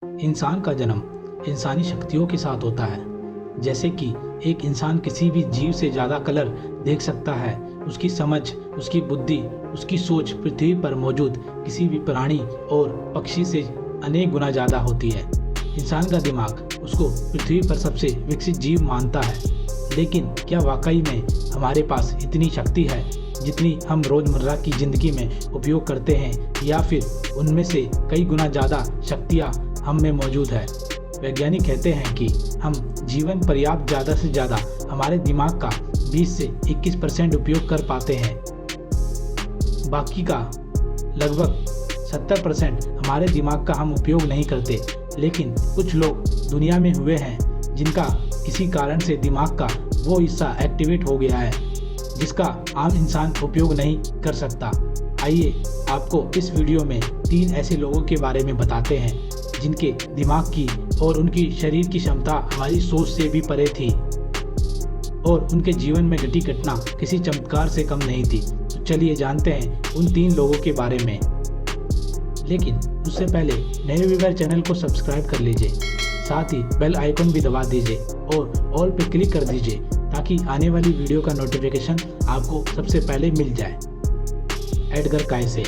इंसान का जन्म इंसानी शक्तियों के साथ होता है। जैसे कि एक इंसान किसी भी जीव से ज़्यादा कलर देख सकता है, उसकी समझ, उसकी बुद्धि, उसकी सोच पृथ्वी पर मौजूद किसी भी प्राणी और पक्षी से अनेक गुना ज़्यादा होती है। इंसान का दिमाग उसको पृथ्वी पर सबसे विकसित जीव मानता है, लेकिन क्या वाकई में हमारे पास इतनी शक्ति है जितनी हम रोज़मर्रा की ज़िंदगी में उपयोग करते हैं, या फिर उनमें से कई गुना ज़्यादा शक्तियाँ हम में मौजूद है? वैज्ञानिक कहते हैं कि हम जीवन पर्याप्त ज़्यादा से ज़्यादा हमारे दिमाग का 20 से 21% उपयोग कर पाते हैं। बाकी का लगभग 70% हमारे दिमाग का हम उपयोग नहीं करते। लेकिन कुछ लोग दुनिया में हुए हैं जिनका किसी कारण से दिमाग का वो हिस्सा एक्टिवेट हो गया है जिसका आम इंसान उपयोग नहीं कर सकता। आइए आपको इस वीडियो में 3 ऐसे लोगों के बारे में बताते हैं जिनके दिमाग की और उनकी शरीर की क्षमता हमारी सोच से भी परे थी और उनके जीवन में घटी घटना किसी चमत्कार से कम नहीं थी। तो चलिए जानते हैं उन 3 लोगों के बारे में। लेकिन उससे पहले नए व्यूअर चैनल को सब्सक्राइब कर लीजिए, साथ ही बेल आइकन भी दबा दीजिए और ऑल पे क्लिक कर दीजिए ताकि आने वाली वीडियो का नोटिफिकेशन आपको सबसे पहले मिल जाए। एडगर कायसे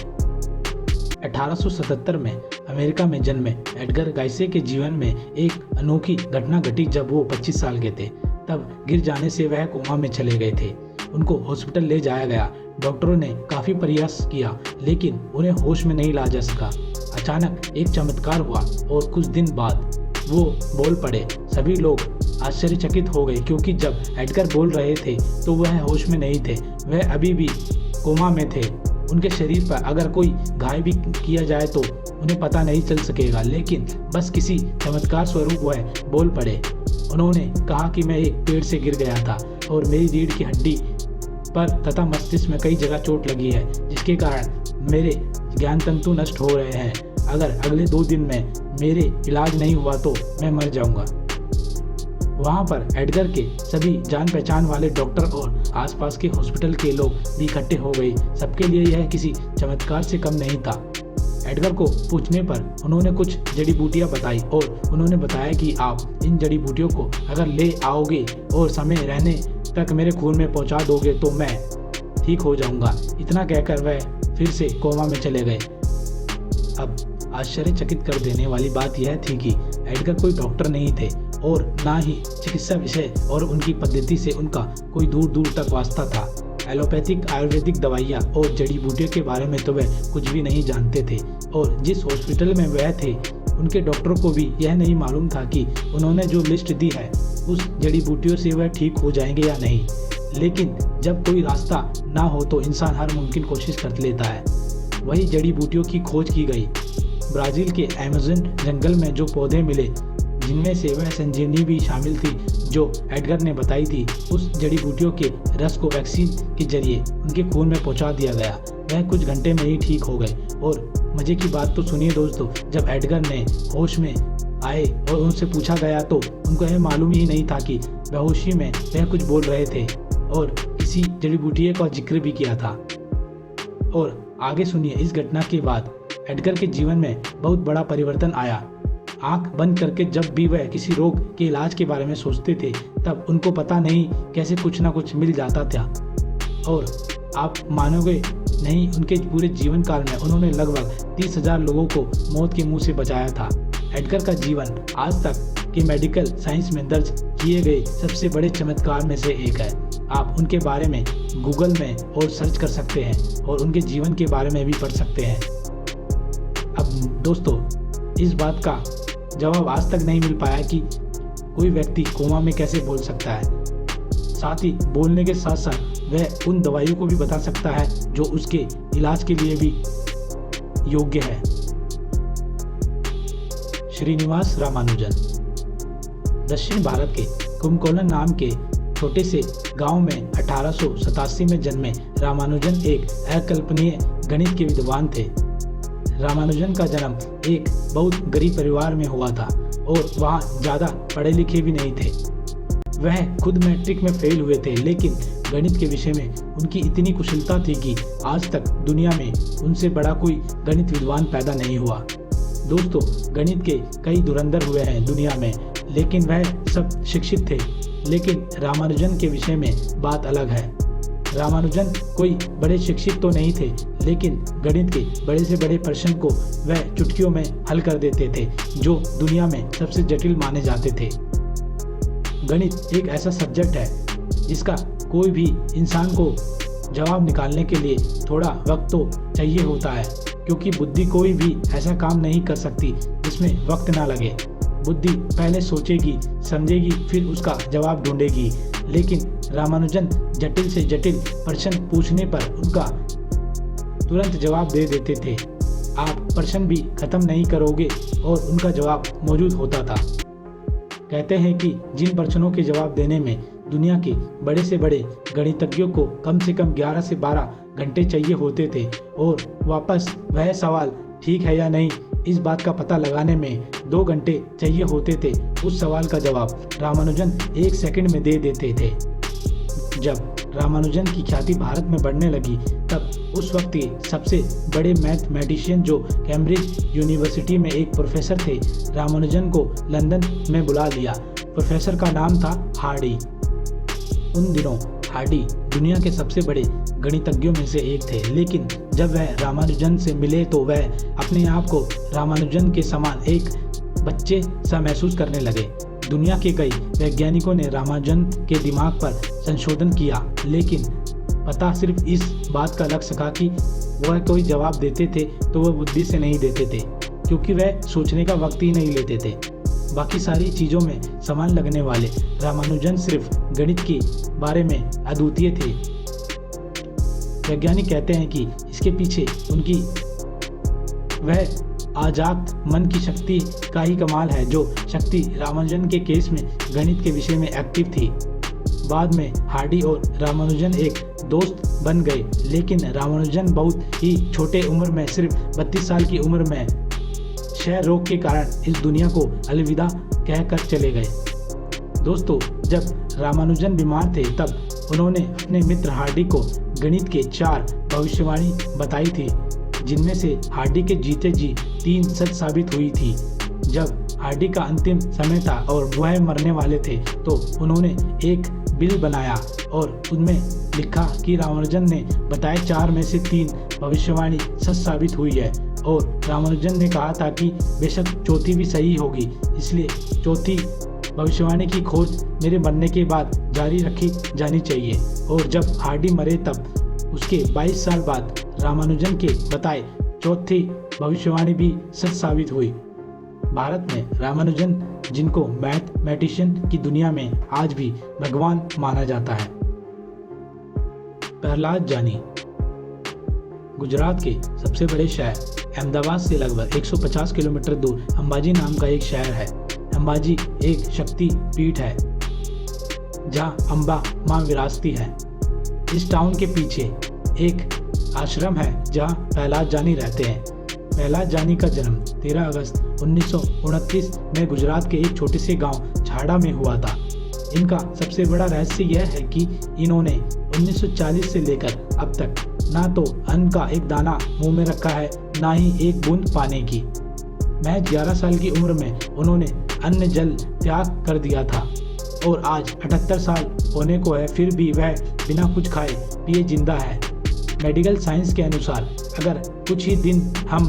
1877 में अमेरिका में जन्मे एडगर कायसे के जीवन में एक अनोखी घटना घटी। जब वो 25 साल के थे तब गिर जाने से वह कोमा में चले गए थे। उनको हॉस्पिटल ले जाया गया। डॉक्टरों ने काफ़ी प्रयास किया लेकिन उन्हें होश में नहीं ला जा सका। अचानक एक चमत्कार हुआ और कुछ दिन बाद वो बोल पड़े। सभी लोग आश्चर्यचकित हो गए क्योंकि जब एडगर बोल रहे थे तो वह होश में नहीं थे, वह अभी भी कोमा में थे। उनके शरीर पर अगर कोई घाव भी किया जाए तो उन्हें पता नहीं चल सकेगा, लेकिन बस किसी चमत्कार स्वरूप वह बोल पड़े। उन्होंने कहा कि मैं एक पेड़ से गिर गया था और मेरी रीढ़ की हड्डी पर तथा मस्तिष्क में कई जगह चोट लगी है, जिसके कारण मेरे ज्ञान तंतु नष्ट हो रहे हैं। अगर अगले 2 दिन में मेरे इलाज नहीं हुआ तो मैं मर जाऊंगा। वहाँ पर एडगर के सभी जान पहचान वाले डॉक्टर और आसपास के हॉस्पिटल के लोग भी इकट्ठे हो गए। सबके लिए यह किसी चमत्कार से कम नहीं था। एडगर को पूछने पर उन्होंने कुछ जड़ी बूटियाँ बताई और उन्होंने बताया कि आप इन जड़ी बूटियों को अगर ले आओगे और समय रहने तक मेरे खून में पहुँचा दोगे तो मैं ठीक हो जाऊँगा। इतना कहकर वह फिर से कोमा में चले गए। अब आश्चर्यचकित कर देने वाली बात यह थी कि एडगर कोई डॉक्टर नहीं थे और ना ही चिकित्सा विषय और उनकी पद्धति से उनका कोई दूर दूर तक वास्ता था। एलोपैथिक आयुर्वेदिक दवाइयाँ और जड़ी बूटियों के बारे में तो वह कुछ भी नहीं जानते थे और जिस हॉस्पिटल में वह थे उनके डॉक्टरों को भी यह नहीं मालूम था कि उन्होंने जो लिस्ट दी है उस जड़ी बूटियों से वह ठीक हो जाएंगे या नहीं। लेकिन जब कोई रास्ता ना हो तो इंसान हर मुमकिन कोशिश कर लेता है। वही जड़ी बूटियों की खोज की गई। ब्राज़ील के अमेज़न जंगल में जो पौधे मिले जिनमें से वह संजीवनी भी शामिल थी जो एडगर ने बताई थी, उस जड़ी बूटियों के रस को वैक्सीन के जरिए उनके खून में पहुंचा दिया गया। वह कुछ घंटे में ही ठीक हो गए। और मज़े की बात तो सुनिए दोस्तों, जब एडगर ने होश में आए और उनसे पूछा गया तो उनको यह मालूम ही नहीं था कि बेहोशी में वह कुछ बोल रहे थे और किसी जड़ी बूटी का जिक्र भी किया था। और आगे सुनिए, इस घटना के बाद एडगर के जीवन में बहुत बड़ा परिवर्तन आया। आंख बंद करके जब भी वह किसी रोग के इलाज के बारे में सोचते थे तब उनको पता नहीं कैसे कुछ ना कुछ मिल जाता था। और आप मानोगे नहीं, उनके पूरे जीवन काल में उन्होंने लगभग 30,000 लोगों को मौत के मुंह से बचाया था। एडगर का जीवन आज तक के मेडिकल साइंस में दर्ज किए गए सबसे बड़े चमत्कार में से एक है। आप उनके बारे में गूगल में और सर्च कर सकते हैं और उनके जीवन के बारे में भी पढ़ सकते हैं। अब दोस्तों, इस बात का जवाब आज तक नहीं मिल पाया कि कोई व्यक्ति कोमा में कैसे बोल सकता है। साथ ही बोलने के साथ साथ वह उन दवाइयों को भी बता सकता है जो उसके इलाज के लिए भी योग्य है। श्रीनिवास रामानुजन दक्षिण भारत के कुंभकोणम नाम के छोटे से गांव में 1887 में जन्मे रामानुजन एक अकल्पनीय गणित के विद्वान थे। रामानुजन का जन्म एक बहुत गरीब परिवार में हुआ था और वहाँ ज़्यादा पढ़े लिखे भी नहीं थे। वह खुद मैट्रिक में फेल हुए थे, लेकिन गणित के विषय में उनकी इतनी कुशलता थी कि आज तक दुनिया में उनसे बड़ा कोई गणित विद्वान पैदा नहीं हुआ। दोस्तों, गणित के कई धुरंधर हुए हैं दुनिया में, लेकिन वह सब शिक्षित थे। लेकिन रामानुजन के विषय में बात अलग है। रामानुजन कोई बड़े शिक्षित तो नहीं थे, लेकिन गणित के बड़े से बड़े प्रश्न को वह चुटकियों में हल कर देते थे, जो दुनिया में सबसे जटिल माने जाते थे। गणित एक ऐसा सब्जेक्ट है जिसका कोई भी इंसान को जवाब निकालने के लिए थोड़ा वक्त तो चाहिए होता है, क्योंकि बुद्धि कोई भी ऐसा काम नहीं कर सकती जिसमें वक्त ना लगे। बुद्धि पहले सोचेगी, समझेगी, फिर उसका जवाब ढूंढेगी। लेकिन रामानुजन जटिल से जटिल प्रश्न पूछने पर उनका तुरंत जवाब दे देते थे। आप प्रश्न भी खत्म नहीं करोगे और उनका जवाब मौजूद होता था। कहते हैं कि जिन प्रश्नों के जवाब देने में दुनिया के बड़े से बड़े गणितज्ञों को कम से कम 11 से 12 घंटे चाहिए होते थे, और वापस वह सवाल ठीक है या नहीं इस बात का पता लगाने में 2 घंटे चाहिए होते थे, उस सवाल का जवाब रामानुजन 1 सेकंड में दे देते थे। जब रामानुजन की ख्याति भारत में बढ़ने लगी, तब उस वक्त के सबसे बड़े मैथमेटिशियन जो कैम्ब्रिज यूनिवर्सिटी में एक प्रोफेसर थे, रामानुजन को लंदन में बुला लिया। प्रोफेसर का नाम था हार्डी। उन दिनों हार्डी दुनिया के सबसे बड़े गणितज्ञों में से एक थे, लेकिन जब वह रामानुजन से मिले तो वह अपने आप को रामानुजन के समान एक बच्चे सा महसूस करने लगे। दुनिया के कई वैज्ञानिकों ने रामानुजन के दिमाग पर संशोधन किया, लेकिन पता सिर्फ इस बात का लग सका कि वह कोई जवाब देते थे तो वह बुद्धि से नहीं देते थे, क्योंकि वह सोचने का वक्त ही नहीं लेते थे। बाकी सारी चीज़ों में समान लगने वाले रामानुजन सिर्फ गणित के बारे में अद्वितीय थे। वैज्ञानिक कहते हैं कि इसके पीछे उनकी वह आजाद मन की शक्ति का ही कमाल है, जो शक्ति रामानुजन के केस में गणित के विषय में एक्टिव थी। बाद में हार्डी और रामानुजन एक दोस्त बन गए, लेकिन रामानुजन बहुत ही छोटे उम्र में, सिर्फ 32 साल की उम्र में क्षय रोग के कारण इस दुनिया को अलविदा कहकर चले गए। दोस्तों, जब रामानुजन बीमार थे तब उन्होंने अपने मित्र हार्डी को गणित के 4 भविष्यवाणी बताई थी, जिनमें से हार्डी के जीते जी 3 सच साबित हुई थी। जब हार्डी का अंतिम समय था और वह मरने वाले थे, तो उन्होंने एक बिल बनाया और उनमें लिखा कि रामानुजन ने बताए 4 में से 3 भविष्यवाणी सच साबित हुई है, और रामानुजन ने कहा था कि बेशक चौथी भी सही होगी, इसलिए चौथी भविष्यवाणी की खोज मेरे मरने के बाद जारी रखी जानी चाहिए। और जब हार्डी मरे तब उसके 22 साल बाद रामानुजन के बताए चौथी भविष्यवाणी भी सच साबित हुई। भारत में रामानुजन, जिनको मैथमेटिशियन की दुनिया में आज भी भगवान माना जाता है। प्रहलाद जानी गुजरात के सबसे बड़े शहर अहमदाबाद से लगभग 150 किलोमीटर दूर अंबाजी नाम का एक शहर है। अंबाजी एक शक्ति पीठ है जहाँ अम्बा मां विराजती है। इस टाउन के पीछे एक आश्रम है जहाँ प्रहलाद जानी रहते हैं। प्रहलाद जानी का जन्म 13 अगस्त 1929 में गुजरात के एक छोटे से गांव छाड़ा में हुआ था। इनका सबसे बड़ा रहस्य यह है कि इन्होंने 1940 से लेकर अब तक ना तो अन्न का एक दाना मुंह में रखा है, ना ही एक बूंद पानी की। महज 11 साल की उम्र में उन्होंने अन्न जल त्याग कर दिया था, और आज 78 साल होने को है, फिर भी वह बिना कुछ खाए पिए जिंदा है। मेडिकल साइंस के अनुसार अगर कुछ ही दिन हम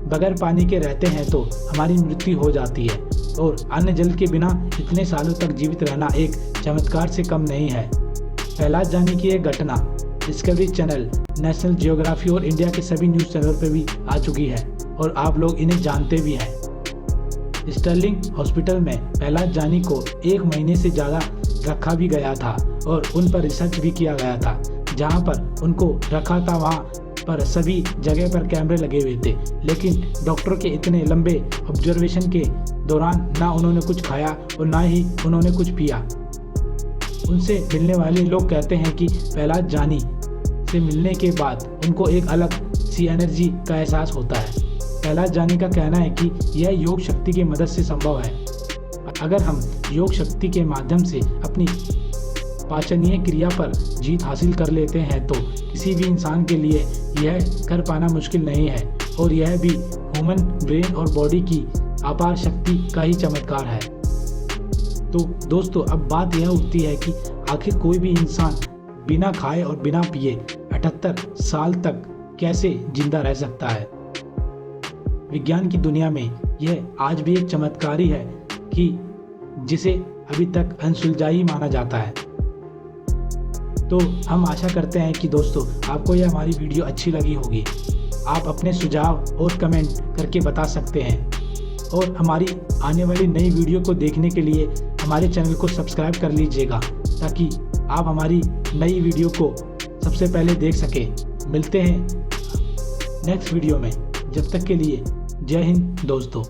बगैर पानी के रहते हैं तो हमारी मृत्यु हो जाती है, और अन्न जल के बिना इतने सालों तक जीवित रहना एक चमत्कार से कम नहीं है। प्रहलाद जानी की एक घटना डिस्कवरी चैनल, नेशनल जियोग्राफी और इंडिया के सभी न्यूज़ चैनल पर भी आ चुकी है, और आप लोग इन्हें जानते भी हैं। स्टर्लिंग हॉस्पिटल में प्रहलाद जानी को 1 महीने से ज़्यादा रखा भी गया था, और उन पर रिसर्च भी किया गया था। जहां पर उनको रखा था वहां पर सभी जगह पर कैमरे लगे हुए थे, लेकिन डॉक्टर के इतने लंबे ऑब्जर्वेशन के दौरान ना उन्होंने कुछ खाया और ना ही उन्होंने कुछ पिया। उनसे मिलने वाले लोग कहते हैं कि प्रहलाद जानी से मिलने के बाद उनको एक अलग सी एनर्जी का एहसास होता है। प्रहलाद जानी का कहना है कि यह योग शक्ति की मदद से संभव है। अगर हम योग शक्ति के माध्यम से अपनी पाचनीय क्रिया पर जीत हासिल कर लेते हैं तो किसी भी इंसान के लिए यह कर पाना मुश्किल नहीं है, और यह भी ह्यूमन ब्रेन और बॉडी की अपार शक्ति का ही चमत्कार है। तो दोस्तों अब बात यह उठती है कि आखिर कोई भी इंसान बिना खाए और बिना पिए 78 साल तक कैसे जिंदा रह सकता है। विज्ञान की दुनिया में यह आज भी एक चमत्कार ही है कि जिसे अभी तक अनसुलझा ही माना जाता है। तो हम आशा करते हैं कि दोस्तों आपको यह हमारी वीडियो अच्छी लगी होगी। आप अपने सुझाव और कमेंट करके बता सकते हैं और हमारी आने वाली नई वीडियो को देखने के लिए हमारे चैनल को सब्सक्राइब कर लीजिएगा ताकि आप हमारी नई वीडियो को सबसे पहले देख सकें। मिलते हैं नेक्स्ट वीडियो में, जब तक के लिए जय हिंद दोस्तों।